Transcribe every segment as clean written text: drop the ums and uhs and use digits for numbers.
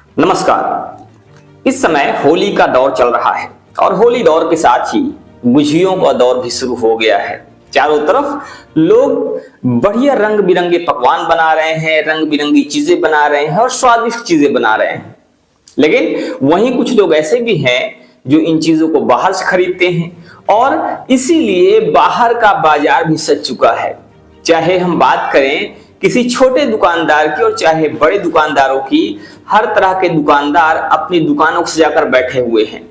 नमस्कार। इस समय होली का दौर चल रहा है और होली दौर के साथ ही गुझियों का दौर भी शुरू हो गया है। चारों तरफ लोग बढ़िया रंग बिरंगे पकवान बना रहे हैं, रंग बिरंगी चीजें बना रहे हैं और स्वादिष्ट चीजें बना रहे हैं। लेकिन वहीं कुछ लोग ऐसे भी हैं जो इन चीजों को बाहर से खरीदते हैं और इसीलिए बाहर का बाजार भी सज चुका है। चाहे हम बात करें किसी छोटे दुकानदार की और चाहे बड़े दुकानदारों की, हर तरह के दुकानदार अपनी दुकानों को सजाकर बैठे हुए हैं।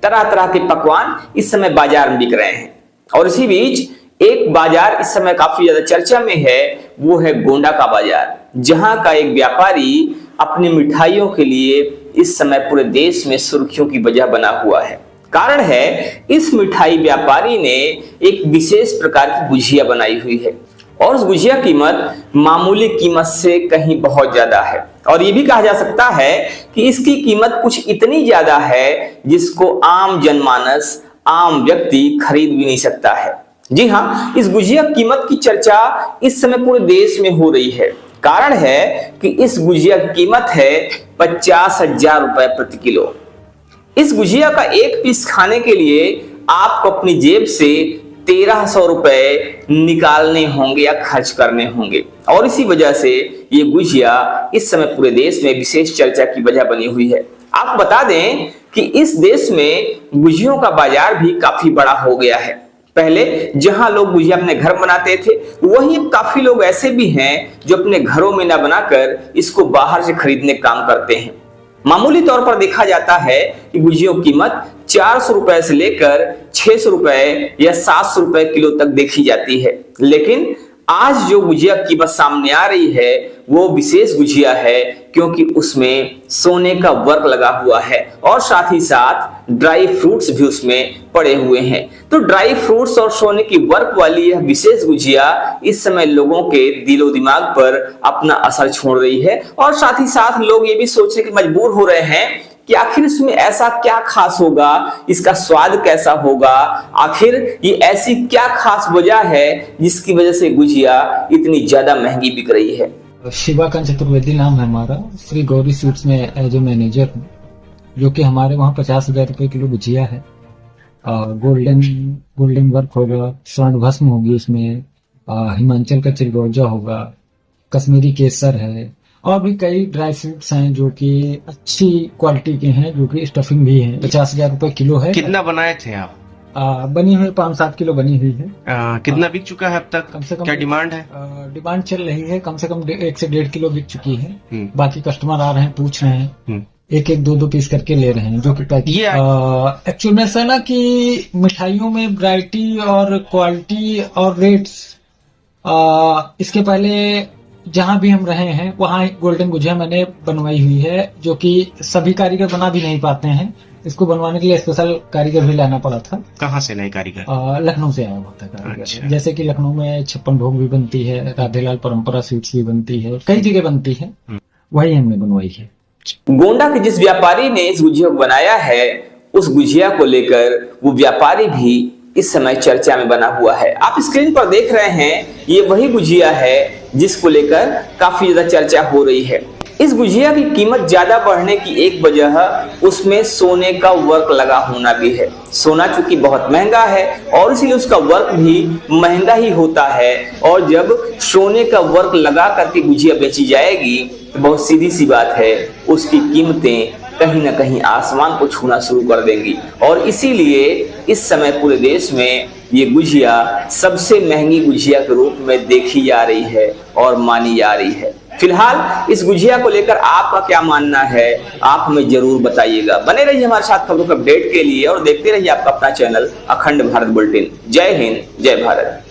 तरह तरह के पकवान इस समय बाजार में बिक रहे हैं और इसी बीच एक बाजार इस समय काफी ज्यादा चर्चा में है, वो है गोंडा का बाजार, जहां का एक व्यापारी अपनी मिठाइयों के लिए इस समय पूरे देश में सुर्खियों की वजह बना हुआ है। कारण है, इस मिठाई व्यापारी ने एक विशेष प्रकार की गुझिया बनाई हुई है और उस गुझिया कीमत मामूली कीमत से कहीं बहुत ज्यादा है और ये भी कहा जा सकता है कि इसकी कीमत कुछ इतनी ज्यादा है जिसको आम जनमानस, आम व्यक्ति खरीद भी नहीं सकता है। जी हाँ, इस गुझिया कीमत की चर्चा इस समय पूरे देश में हो रही है। कारण है कि इस गुझिया की कीमत है 50,000 रुपए प्रति किलो। इस गुझिया का एक पीस खाने के लिए आपको अपनी जेब से 1300 रुपए निकालने होंगे या खर्च करने होंगे और इसी वजह से ये गुझिया इस समय पूरे देश में विशेष चर्चा की वजह बनी हुई है। आपको बता दें कि इस देश में गुझियों का बाजार भी काफी बड़ा हो गया है। पहले जहां लोग गुझिया अपने घर बनाते थे, वहीं काफी लोग ऐसे भी हैं जो अपने घरों में न बनाकर इसको बाहर से खरीदने का काम करते हैं। मामूली तौर पर देखा जाता है कि गुझियों की कीमत 400 रुपए से लेकर 600 रुपए या 700 रुपए किलो तक देखी जाती है। लेकिन आज जो गुझिया की कीमत सामने आ रही है वो विशेष गुझिया है, क्योंकि उसमें सोने का वर्क लगा हुआ है और साथ ही साथ ड्राई फ्रूट्स भी उसमें पड़े हुए हैं। तो ड्राई फ्रूट्स और सोने की वर्क वाली यह विशेष गुझिया इस समय लोगों के दिलो दिमाग पर अपना असर छोड़ रही है और साथ ही साथ लोग ये भी सोचने के मजबूर हो रहे हैं कि आखिर इसमें ऐसा क्या खास होगा, इसका स्वाद कैसा होगा, आखिर ये ऐसी क्या खास वजह है जिसकी वजह से गुझिया इतनी ज्यादा महंगी बिक रही है। शिवाकांत चतुर्वेदी नाम है हमारा, श्री गौरी स्वीट्स में एज ए मैनेजर हूँ, जो कि हमारे वहाँ 50,000 रुपए किलो गुझिया है। गोल्डन वर्क होगा, स्वर्ण भस्म होगी इसमें, हिमाचल का चिलगोजा होगा, कश्मीरी केसर है और भी कई ड्राई फ्रूट्स हैं जो कि अच्छी क्वालिटी के हैं, जो कि स्टफिंग भी है। 50,000 रुपए किलो है। कितना बनाए थे आप? बनी हुई 5-7 किलो बनी हुई है। कितना बिक चुका है अब तक? कम से कम क्या डिमांड है? डिमांड चल रही है, कम से कम 1 से 1.5 किलो बिक चुकी है। बाकी कस्टमर आ रहे हैं, पूछ रहे हैं, एक 2 पीस करके ले रहे हैं, जो कि एक्चुअल में ऐसा ना कि मिठाइयों में वैरायटी और क्वालिटी और रेट्स, इसके पहले जहां भी हम रहे हैं वहां गोल्डन गुझिया मैंने बनवाई हुई है, जो कि सभी कारीगर बना भी नहीं पाते हैं। इसको बनवाने के लिए स्पेशल कारीगर भी लाना पड़ा था। कहाँ से नए कारीगर? लखनऊ से आया हुआ था कारीगर। अच्छा। जैसे कि लखनऊ में 56 भोग भी बनती है, राधेलाल परंपरा स्वीट्स भी बनती है, कई जगह बनती है, वही हमने बनवाई है। गोंडा के जिस व्यापारी ने इस गुझिया को बनाया है, उस गुझिया को लेकर वो व्यापारी भी इस समय चर्चा में बना हुआ है। आप स्क्रीन पर देख रहे हैं, ये वही गुझिया है जिसको लेकर काफी ज्यादा चर्चा हो रही है। इस गुझिया की कीमत ज्यादा बढ़ने की एक वजह उसमें सोने का वर्क लगा होना भी है। सोना चूंकि बहुत महंगा है और इसीलिए उसका वर्क भी महंगा ही होता है और जब सोने का वर्क लगा करके गुझिया बेची जाएगी तो बहुत सीधी सी बात है, उसकी कीमतें कहीं ना कहीं आसमान को छूना शुरू कर देंगी और इसीलिए इस समय पूरे देश में ये गुझिया सबसे महंगी गुझिया के रूप में देखी जा रही है और मानी जा रही है। फिलहाल इस गुझिया को लेकर आपका क्या मानना है, आप हमें जरूर बताइएगा। बने रहिए हमारे साथ खबरों के अपडेट के लिए और देखते रहिए आपका अपना चैनल अखंड भारत बुलेटिन। जय हिंद, जय भारत।